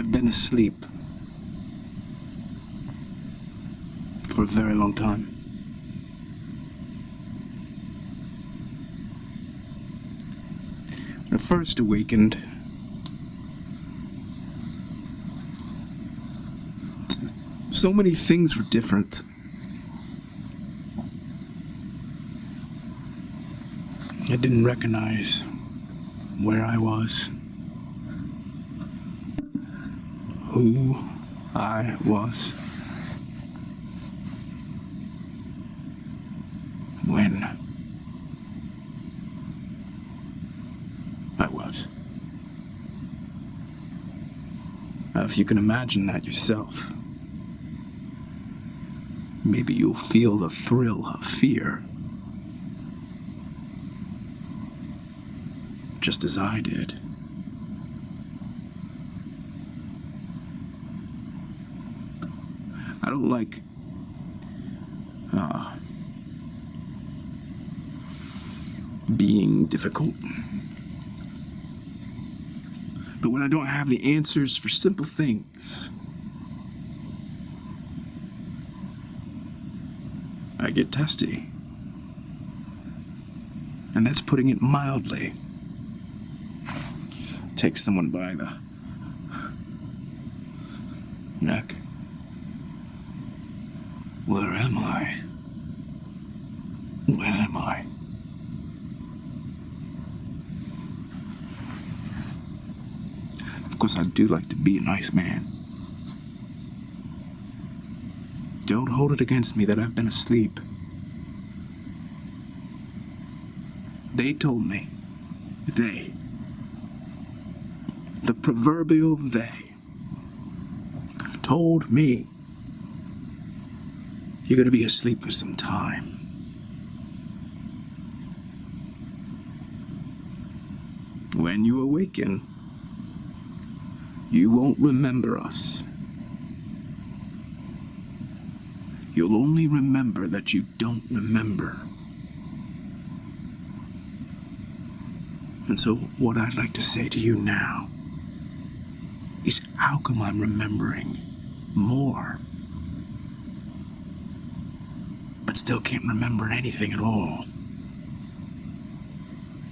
I've been asleep for a very long time. When I first awakened, so many things were different. I didn't recognize where I was, who I was, when I was. Now, if you can imagine that yourself, maybe you'll feel the thrill of fear, just as I did. I don't like being difficult. But when I don't have the answers for simple things, I get testy. And that's putting it mildly. Take someone by the neck. Where am I? When am I? Of course, I do like to be a nice man. Don't hold it against me that I've been asleep. They told me. The proverbial they, told me you're going to be asleep for some time. When you awaken, you won't remember us. You'll only remember that you don't remember. And so what I'd like to say to you now is, how come I'm remembering more, but still can't remember anything at all?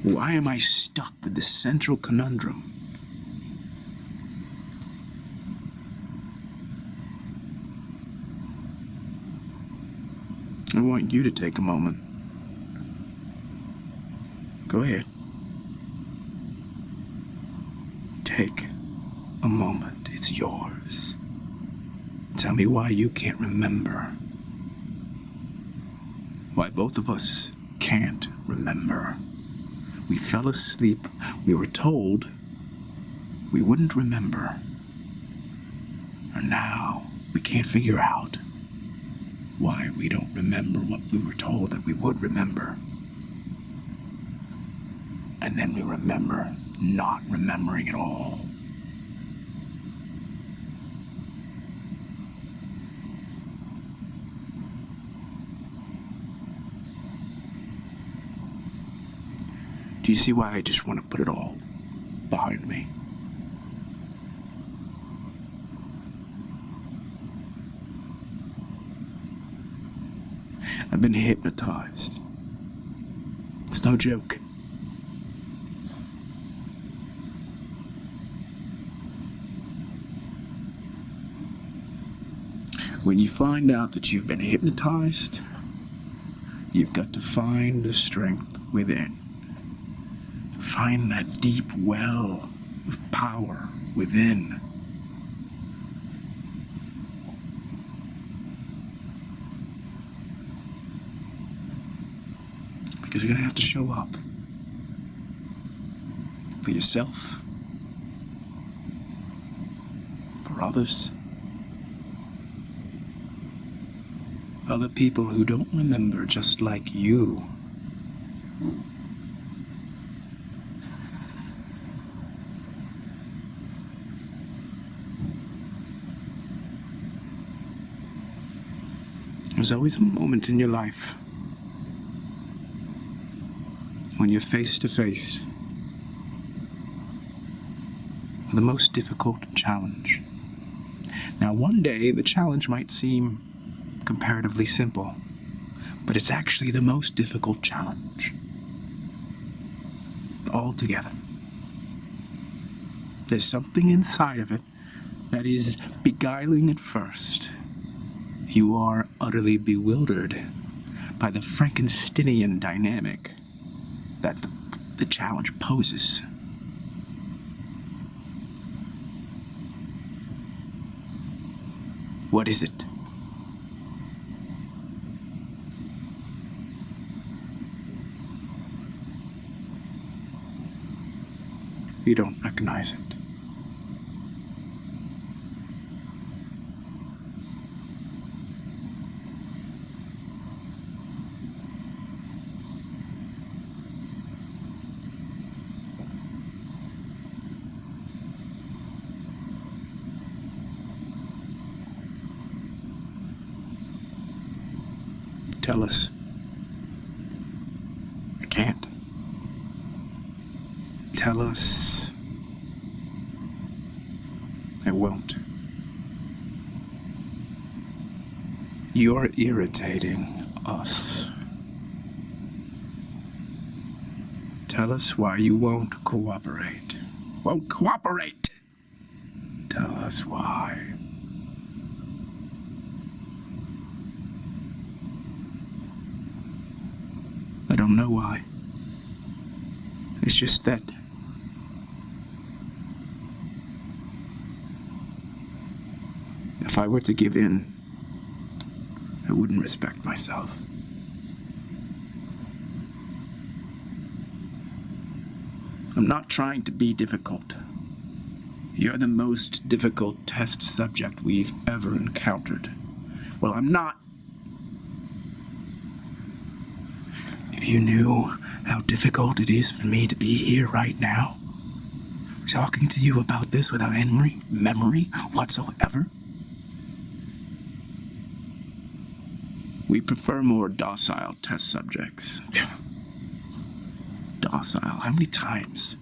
Why am I stuck with this central conundrum? I want you to take a moment. Go ahead. Take a moment. It's yours. Tell me why you can't remember. Why both of us can't remember. We fell asleep. We were told we wouldn't remember. And now we can't figure out why we don't remember what we were told that we would remember. And then we remember not remembering at all. Do you see why I just want to put it all behind me? I've been hypnotized. It's no joke. When you find out that you've been hypnotized, you've got to find the strength within. Find that deep well of power within. Because you're going to have to show up for yourself, for others, other people who don't remember just like you. There's always a moment in your life when you're face to face the most difficult challenge. Now, one day the challenge might seem comparatively simple, but it's actually the most difficult challenge altogether. There's something inside of it that is beguiling at first. You are utterly bewildered by the Frankensteinian dynamic that the challenge poses. What is it? You don't recognize it. Tell us. I can't. Tell us. I won't. You're irritating us. Tell us why you won't cooperate. Won't cooperate! Tell us why. I don't know why. It's just that if I were to give in, I wouldn't respect myself. I'm not trying to be difficult. You're the most difficult test subject we've ever encountered. Well, I'm not. If you knew how difficult it is for me to be here right now, talking to you about this without any memory whatsoever. We prefer more docile test subjects. Docile? How many times?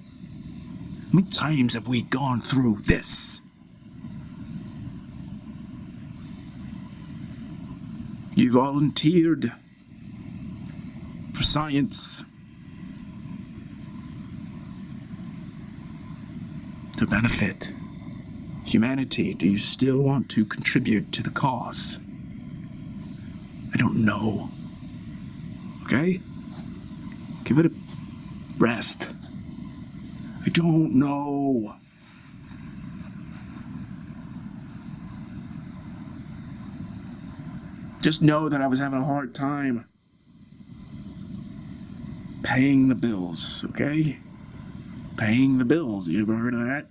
How many times have we gone through this? You volunteered for science to benefit humanity. Do you still want to contribute to the cause? I don't know. Okay? Give it a rest. I don't know. Just know that I was having a hard time paying the bills, okay? Paying the bills. You ever heard of that?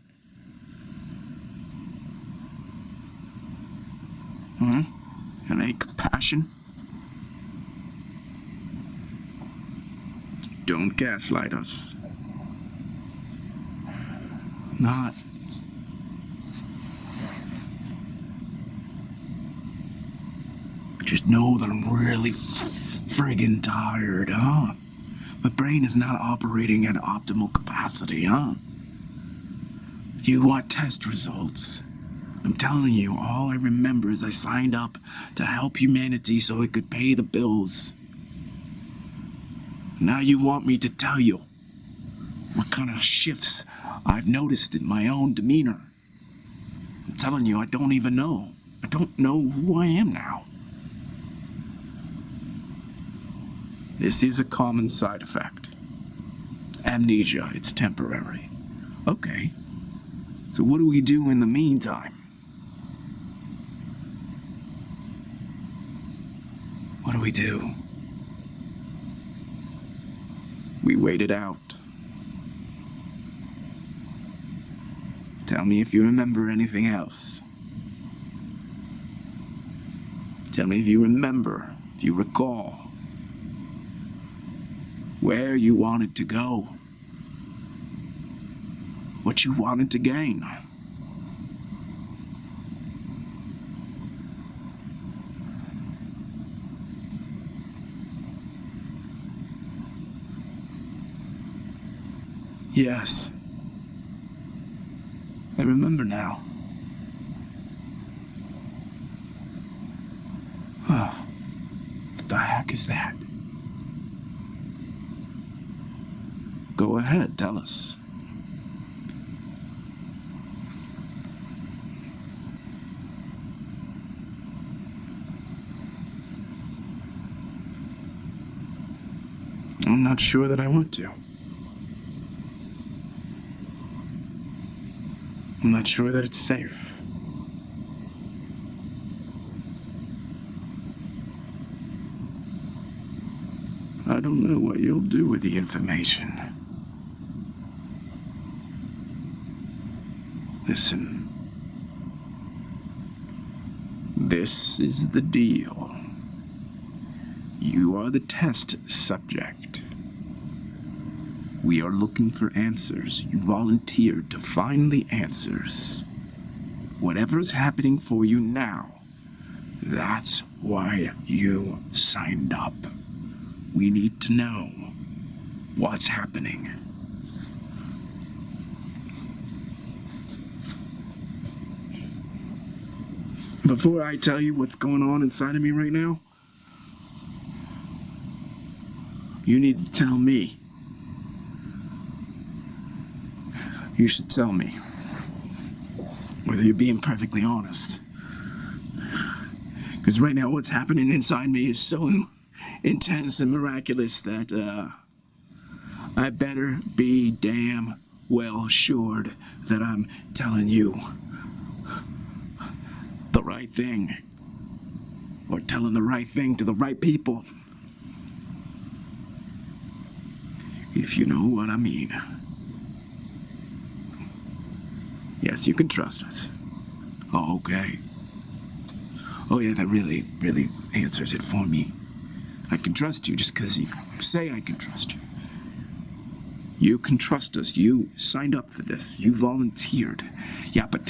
And any compassion? Don't gaslight us. Not. Just know that I'm really friggin' tired, huh? My brain is not operating at optimal capacity, huh? You want test results. I'm telling you, all I remember is I signed up to help humanity so it could pay the bills. Now you want me to tell you what kind of shifts I've noticed in my own demeanor. I'm telling you, I don't even know. I don't know who I am now. This is a common side effect. Amnesia, it's temporary. Okay, so what do we do in the meantime? What do we do? We wait it out. Tell me if you remember anything else. Tell me if you remember, if you recall, where you wanted to go, what you wanted to gain. Yes. I remember now. Oh, what the heck is that? Go ahead, tell us. I'm not sure that I want to. I'm not sure that it's safe. I don't know what you'll do with the information. Listen. This is the deal. You are the test subject. We are looking for answers. You volunteered to find the answers. Whatever's happening for you now, that's why you signed up. We need to know what's happening. Before I tell you what's going on inside of me right now, you need to tell me. You should tell me whether you're being perfectly honest. Because right now what's happening inside me is so intense and miraculous that I better be damn well assured that I'm telling you the right thing, or telling the right thing to the right people, if you know what I mean. Yes, you can trust us. Oh, okay. Oh yeah, that really answers it for me. I can trust you just because you say I can trust you. You can trust us. You signed up for this. You volunteered. Yeah, but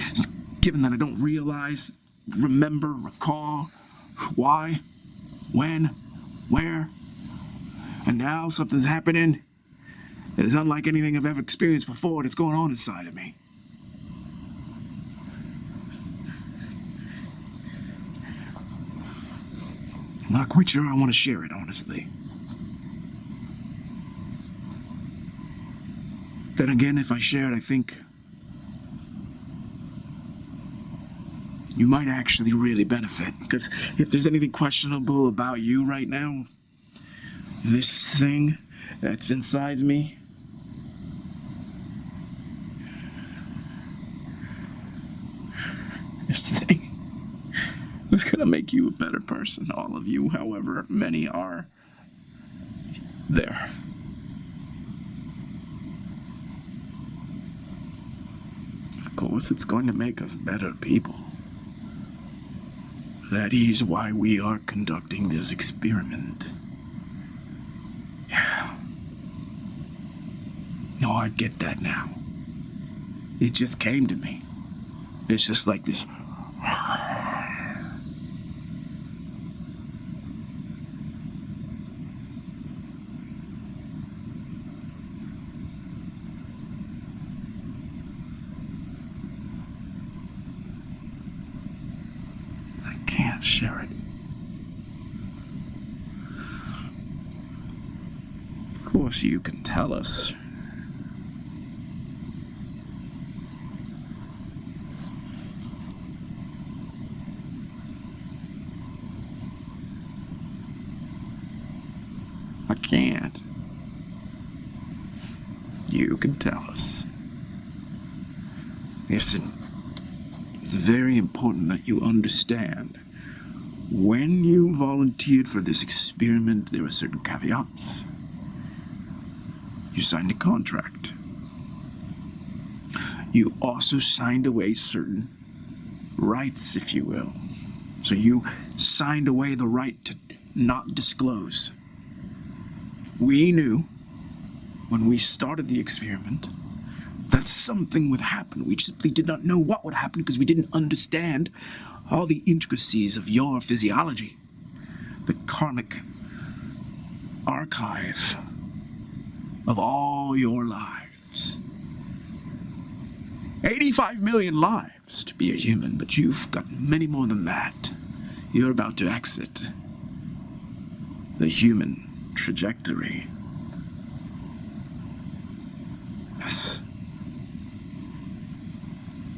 given that I don't remember, recall why, when, where, and now something's happening that is unlike anything I've ever experienced before, and it's going on inside of me. I'm not quite sure I want to share it, honestly. Then again, if I share it, I think you might actually really benefit. Because if there's anything questionable about you right now, this thing that's inside me, this thing is gonna make you a better person, all of you, however many are there. Of course, it's going to make us better people. That is why we are conducting this experiment. Yeah. No, I get that now. It just came to me. It's just like this. Share it. Of course, you can tell us. I can't. You can tell us. Listen, it's very important that you understand. When you volunteered for this experiment, there were certain caveats. You signed a contract. You also signed away certain rights, if you will. So you signed away the right to not disclose. We knew, when we started the experiment, that something would happen. We simply did not know what would happen because we didn't understand all the intricacies of your physiology, the karmic archive of all your lives. 85 million lives to be a human, but you've got many more than that. You're about to exit the human trajectory.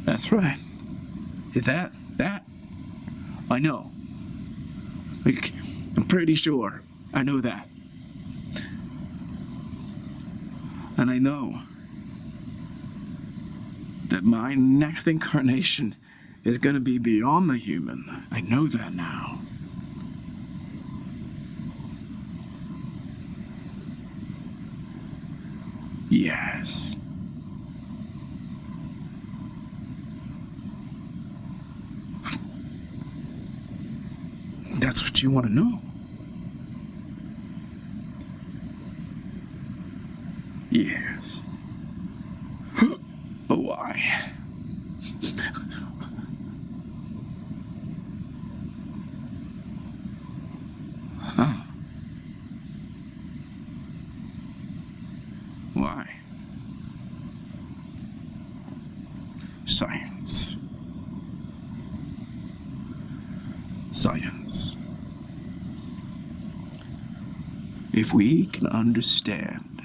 That's right. That, I know. Like, I'm pretty sure I know that. And I know that my next incarnation is gonna be beyond the human. I know that now. Yes. That's what you want to know. Yes. But why? Huh? Why? Science. Science. If we can understand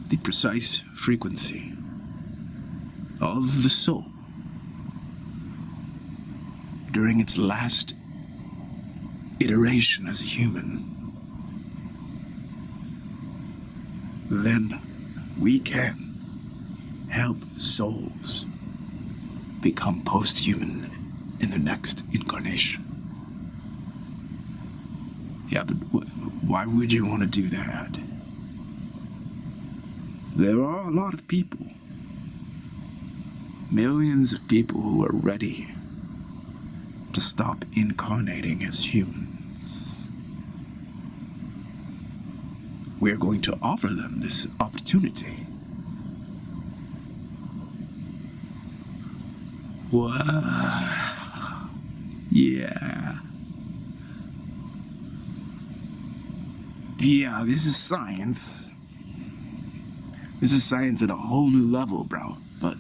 the precise frequency of the soul during its last iteration as a human, then we can help souls become post-human in the next incarnation. Yeah, but why would you want to do that? There are a lot of people, millions of people who are ready to stop incarnating as humans. We're going to offer them this opportunity. Wow. Yeah. Yeah, this is science. This is science at a whole new level, bro. But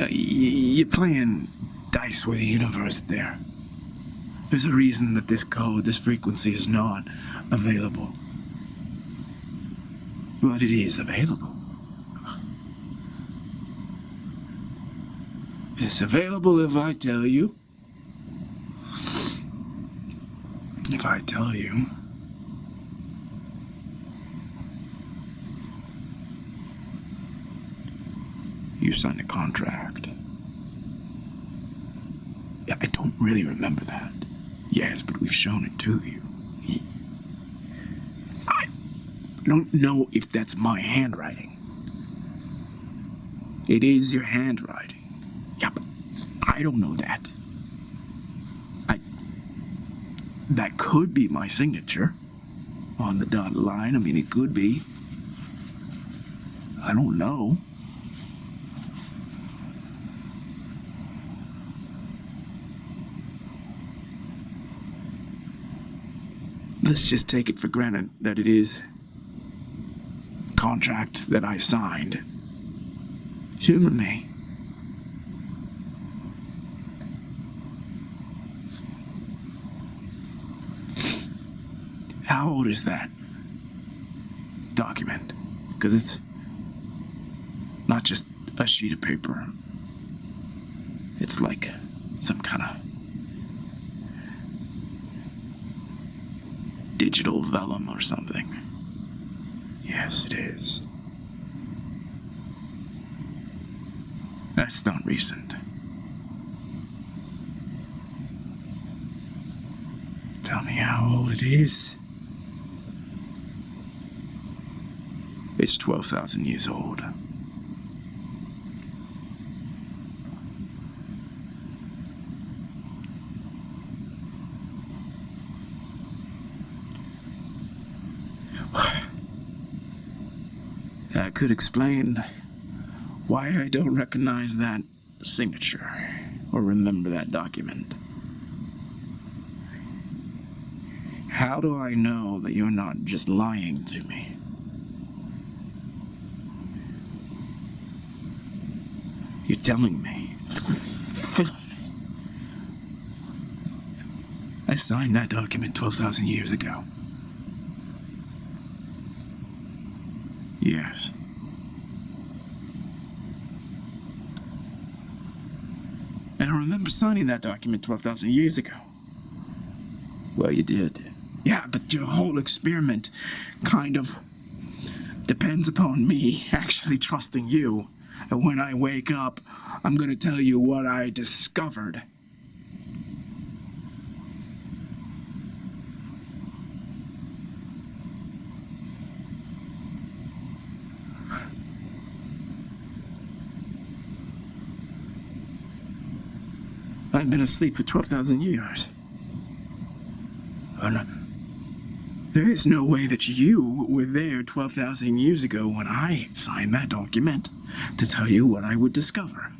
you're playing dice with the universe there. There's a reason that this code, this frequency is not available. But it is available. It's available if I tell you. If I tell you. You signed a contract. Yeah, I don't really remember that. Yes, but we've shown it to you. I don't know if that's my handwriting. It is your handwriting. Yeah, but I don't know that. That could be my signature on the dotted line. I mean, it could be. I don't know. Let's just take it for granted that it is a contract that I signed. Humor me. How old is that document? Because it's not just a sheet of paper. It's like some kind of digital vellum or something. Yes, it is. That's not recent. Tell me how old it is. It's 12,000 years old. That could explain why I don't recognize that signature or remember that document. How do I know that you're not just lying to me? You're telling me. I signed that document 12,000 years ago. Yes. And I remember signing that document 12,000 years ago. Well, you did. Yeah, but your whole experiment kind of depends upon me actually trusting you. And when I wake up, I'm gonna tell you what I discovered. I've been asleep for 12,000 years. And there is no way that you were there 12,000 years ago when I signed that document to tell you what I would discover.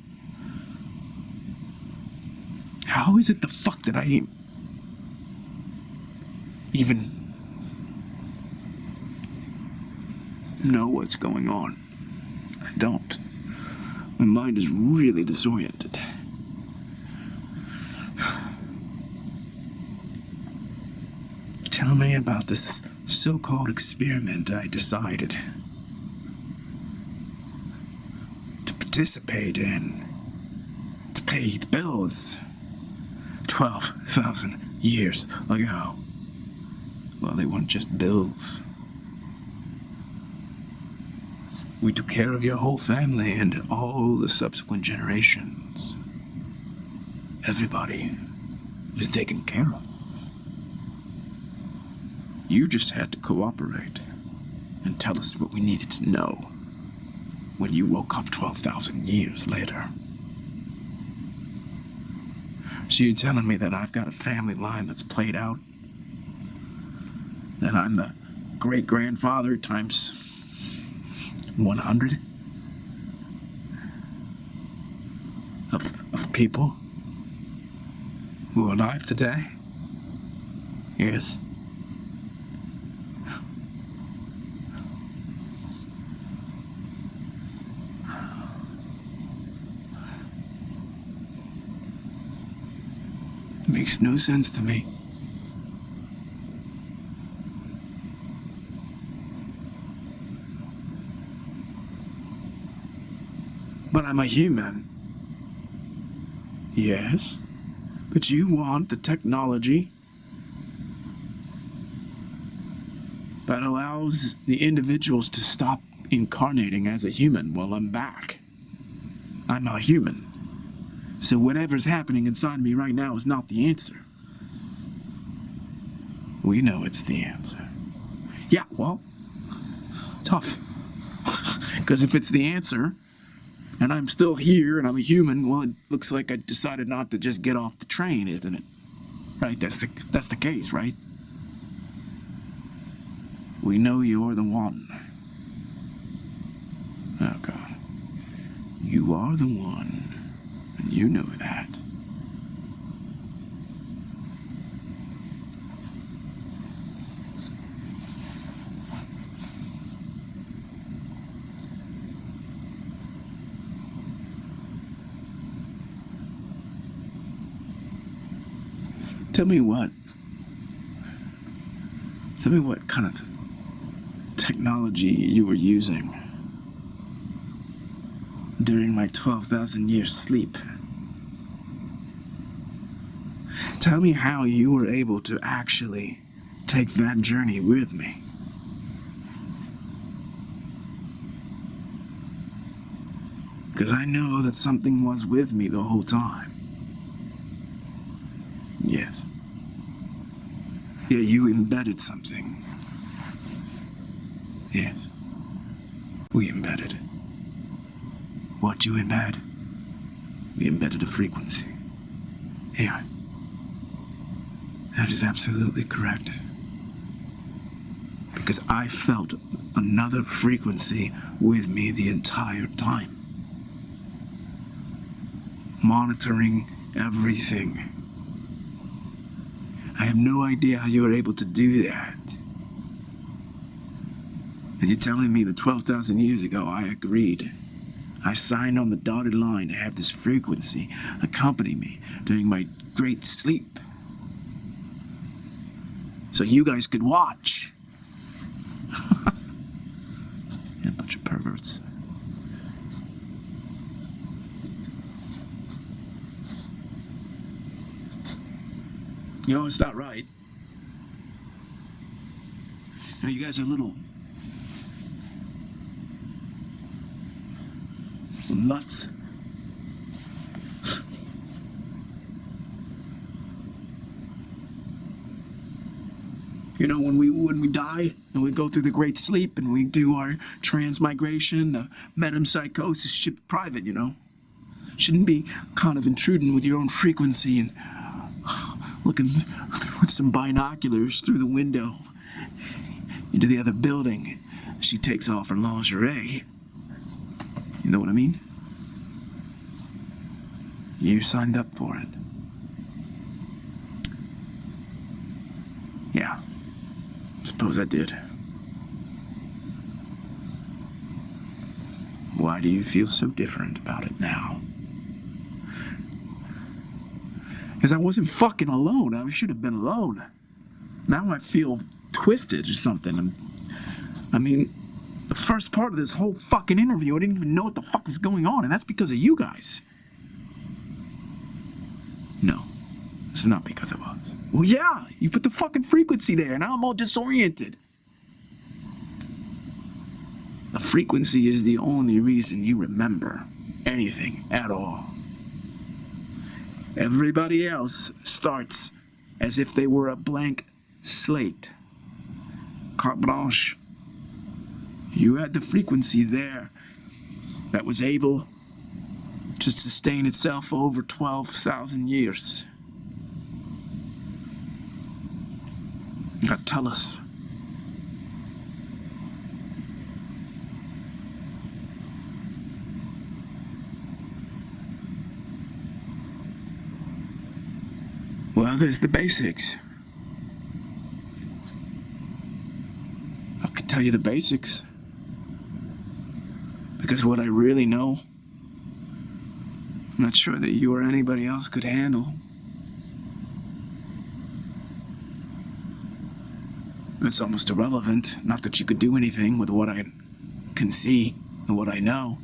How is it the fuck that I even know what's going on? I don't. My mind is really disoriented. Tell me about this so-called experiment I decided to participate in, to pay the bills 12,000 years ago. Well, they weren't just bills. We took care of your whole family and all the subsequent generations. Everybody was taken care of. You just had to cooperate and tell us what we needed to know when you woke up 12,000 years later. So you're telling me that I've got a family line that's played out? That I'm the great-grandfather times 100 of people who are alive today? Yes. Makes no sense to me. But I'm a human. Yes, but you want the technology that allows the individuals to stop incarnating as a human while I'm back. I'm a human. So whatever's happening inside me right now is not the answer. We know it's the answer. Yeah, well, tough. Because if it's the answer, and I'm still here and I'm a human, well, it looks like I decided not to just get off the train, isn't it? Right, that's the case, right? We know you're the one. Oh, God. You are the one. And you know that. Tell me what kind of technology you were using during my 12,000 years sleep. Tell me how you were able to actually take that journey with me. Because I know that something was with me the whole time. Yes. Yeah, you embedded something. Yes. We embedded. What you embed? We embedded a frequency. Here. That is absolutely correct. Because I felt another frequency with me the entire time. Monitoring everything. I have no idea how you were able to do that. And you're telling me that 12,000 years ago I agreed. I signed on the dotted line to have this frequency accompany me during my great sleep. So you guys could watch. A bunch of perverts. You know, it's not right. Now, you guys are little nuts. You know, when we die and we go through the great sleep and we do our transmigration, the metempsychosis should be private, you know. Shouldn't be kind of intruding with your own frequency and looking with some binoculars through the window into the other building. She takes off her lingerie. You know what I mean? You signed up for it. Yeah. Suppose I did. Why do you feel so different about it now? Because I wasn't fucking alone. I should have been alone. Now I feel twisted or something. I mean, the first part of this whole fucking interview, I didn't even know what the fuck was going on, and that's because of you guys. No, it's not because of us. Well, yeah, you put the fucking frequency there, and now I'm all disoriented. The frequency is the only reason you remember anything at all. Everybody else starts as if they were a blank slate. Carte blanche. You had the frequency there that was able to sustain itself over 12,000 years. Now tell us. Well, there's the basics. I could tell you the basics. Because what I really know, I'm not sure that you or anybody else could handle. It's almost irrelevant. Not that you could do anything with what I can see and what I know.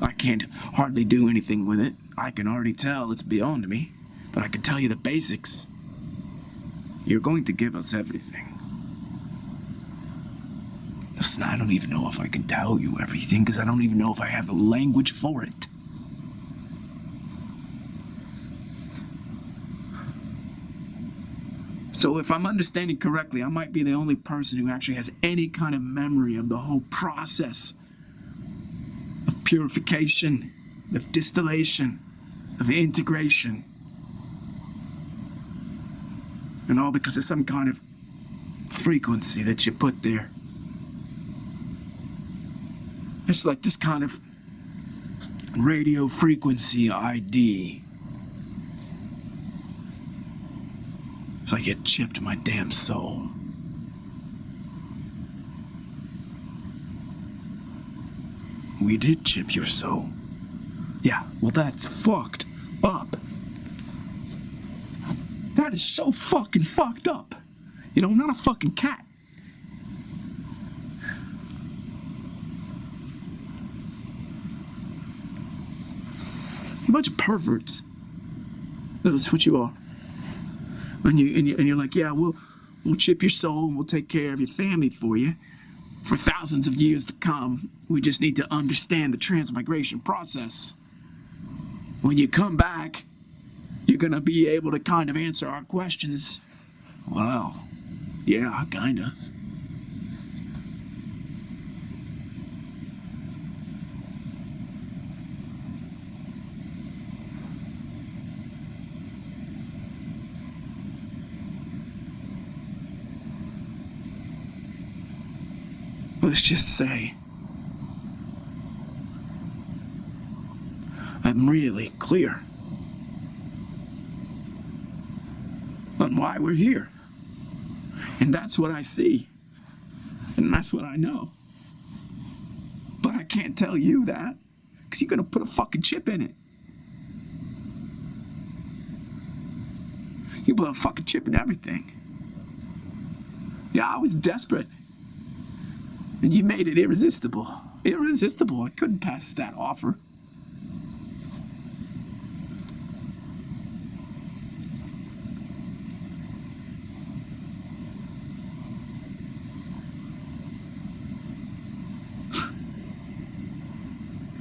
I can't hardly do anything with it. I can already tell it's beyond me. But I can tell you the basics. You're going to give us everything. Listen, I don't even know if I can tell you everything because I don't even know if I have the language for it. So if I'm understanding correctly, I might be the only person who actually has any kind of memory of the whole process of purification, of distillation, of integration. And all because of some kind of frequency that you put there. It's like this kind of radio frequency ID. It's like it chipped my damn soul. We did chip your soul. Yeah, well that's fucked up. That is so fucking fucked up. You know, I'm not a fucking cat. You're a bunch of perverts. That's what you are. And you're like, yeah, we'll chip your soul and we'll take care of your family for you for thousands of years to come. We just need to understand the transmigration process. When you come back, you're gonna be able to kind of answer our questions. Well, yeah, kinda. Let's just say I'm really clear on why we're here. And that's what I see. And that's what I know. But I can't tell you that. Because you're going to put a fucking chip in it. You put a fucking chip in everything. Yeah, I was desperate. And you made it irresistible. Irresistible. I couldn't pass that offer.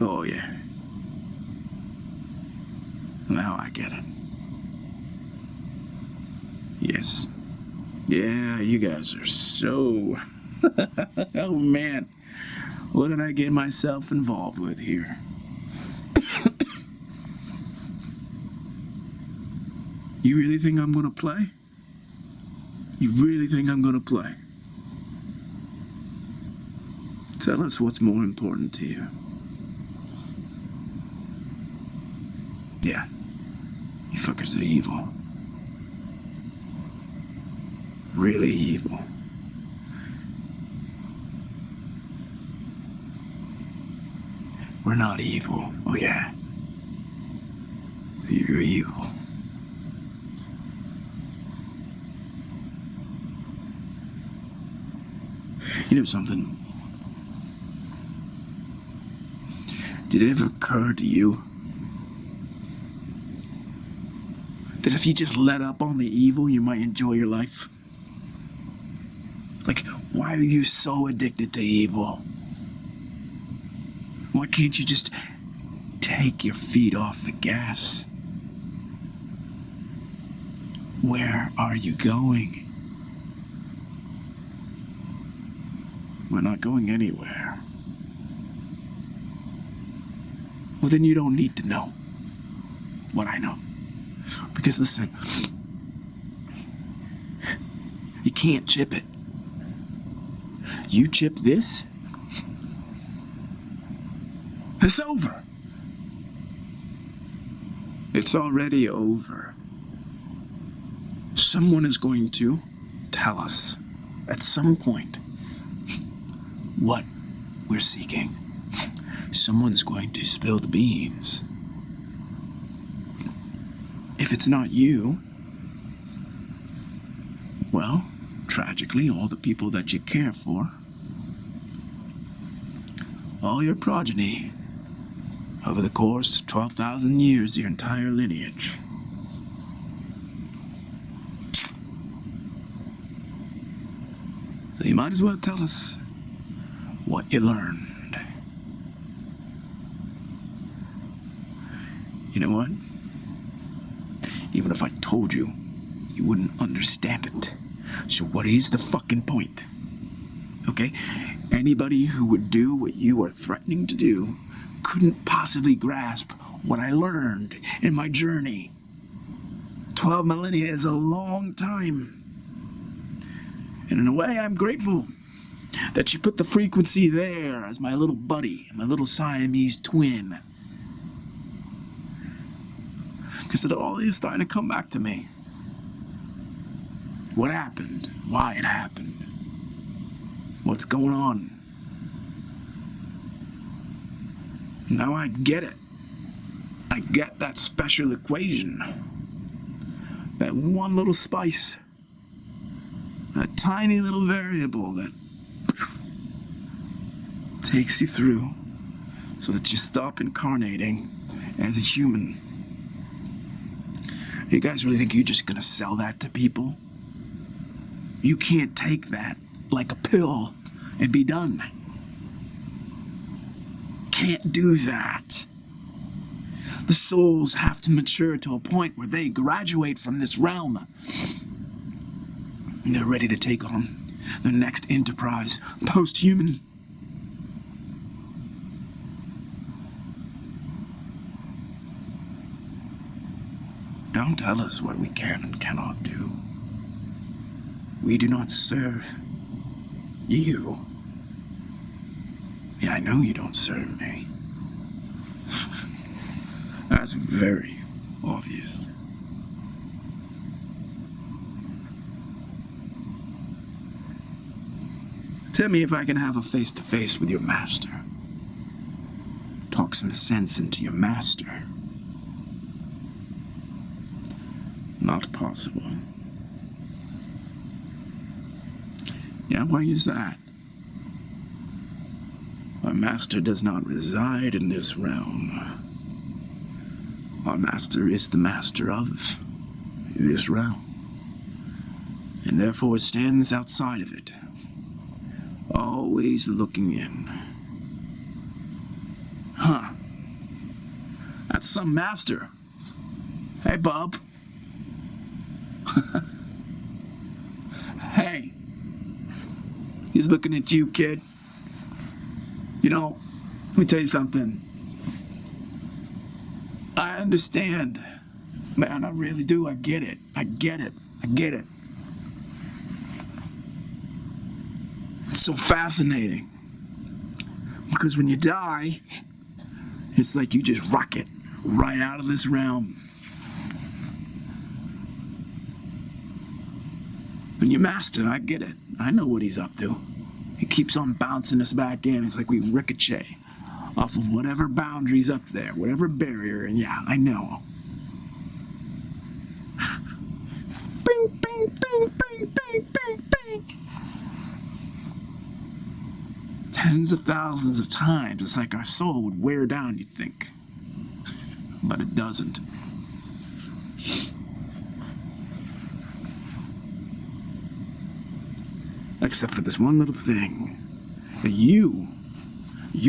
Oh, yeah. Now I get it. Yes. Yeah, you guys are so... Oh, man. What did I get myself involved with here? You really think I'm gonna play? You really think I'm gonna play? Tell us what's more important to you. Yeah. You fuckers are evil. Really evil. We're not evil. Oh, yeah. You're evil. You know something? Did it ever occur to you that if you just let up on the evil, you might enjoy your life? Like, why are you so addicted to evil? Why can't you just take your feet off the gas? Where are you going? We're not going anywhere. Well, then you don't need to know what I know. Because listen, you can't chip it. You chip this, it's over. It's already over. Someone is going to tell us at some point what we're seeking. Someone's going to spill the beans. If it's not you, well, tragically, all the people that you care for, all your progeny, over the course of 12,000 years, your entire lineage. So you might as well tell us what you learned. You know what? Even if I told you, you wouldn't understand it. So what is the fucking point? Okay? Anybody who would do what you are threatening to do couldn't possibly grasp what I learned in my journey. 12 millennia is a long time. And in a way, I'm grateful that you put the frequency there as my little buddy, my little Siamese twin. Because it all is starting to come back to me. What happened? Why it happened? What's going on? Now I get it. I get that special equation. That one little spice. That tiny little variable that takes you through so that you stop incarnating as a human. You guys really think you're just gonna sell that to people? You can't take that like a pill and be done. Can't do that. The souls have to mature to a point where they graduate from this realm. And they're ready to take on their next enterprise, post-human. Don't tell us what we can and cannot do. We do not serve you. Yeah, I know you don't serve me. That's very obvious. Tell me if I can have a face-to-face with your master. Talk talk some sense into your master. Not possible. Yeah, why is that? Our master does not reside in this realm. Our master is the master of this realm, and therefore stands outside of it, always looking in. Huh. That's some master. Hey, bub. Hey. He's looking at you, kid. You know, let me tell you something. I understand. Man, I really do. I get it. I get it. I get it. It's so fascinating. Because when you die, it's like you just rocket right out of this realm. When you master, I get it. I know what he's up to. He keeps on bouncing us back in. It's like we ricochet off of whatever boundary's up there, whatever barrier, and yeah, I know. Bing, bing, bing, bing, bing, bing, bing. Tens of thousands of times. It's like our soul would wear down, you'd think. But it doesn't. Except for this one little thing. That you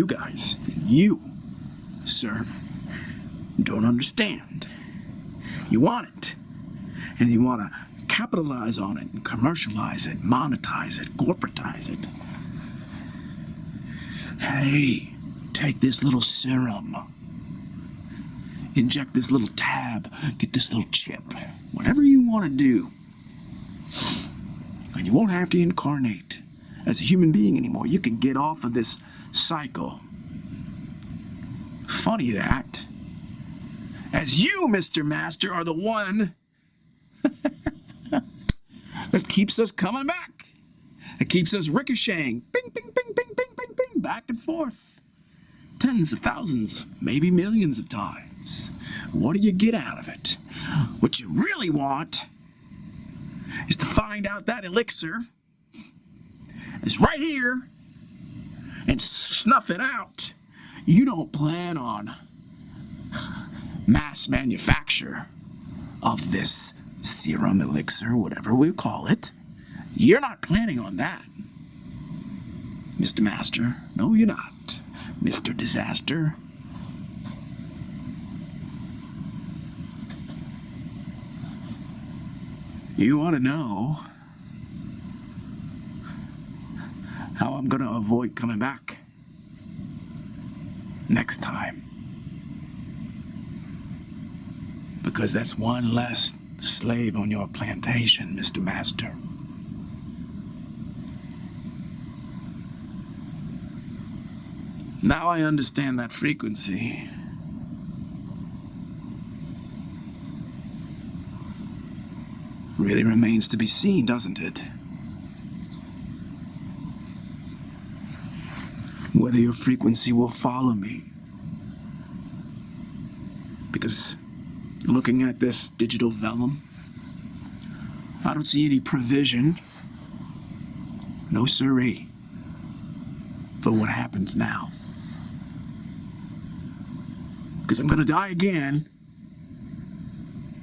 guys, you, sir, don't understand. You want it. And you want to capitalize on it and commercialize it, monetize it, corporatize it. Hey, take this little serum. Inject this little tab. Get this little chip. Whatever you want to do. And you won't have to incarnate as a human being anymore. You can get off of this cycle. Funny that. As you, Mr. Master, are the one that keeps us coming back. That keeps us ricocheting. Bing, bing, bing, bing, bing, bing, bing. Back and forth. Tens of thousands, maybe millions of times. What do you get out of it? What you really want is to find out that elixir is right here and snuff it out. You don't plan on mass manufacture of this serum, elixir, whatever we call it. You're not planning on that, Mr. Master. No, you're not, Mr. Disaster. You want to know how I'm going to avoid coming back next time? Because that's one less slave on your plantation, Mr. Master. Now I understand that frequency. Really remains to be seen, doesn't it? Whether your frequency will follow me. Because looking at this digital vellum, I don't see any provision, no siree, for what happens now. Because I'm going to die again,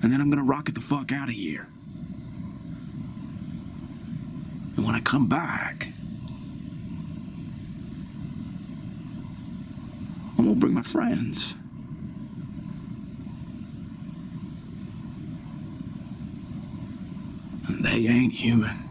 and then I'm going to rocket the fuck out of here. And when I come back, I'm going to bring my friends. And they ain't human.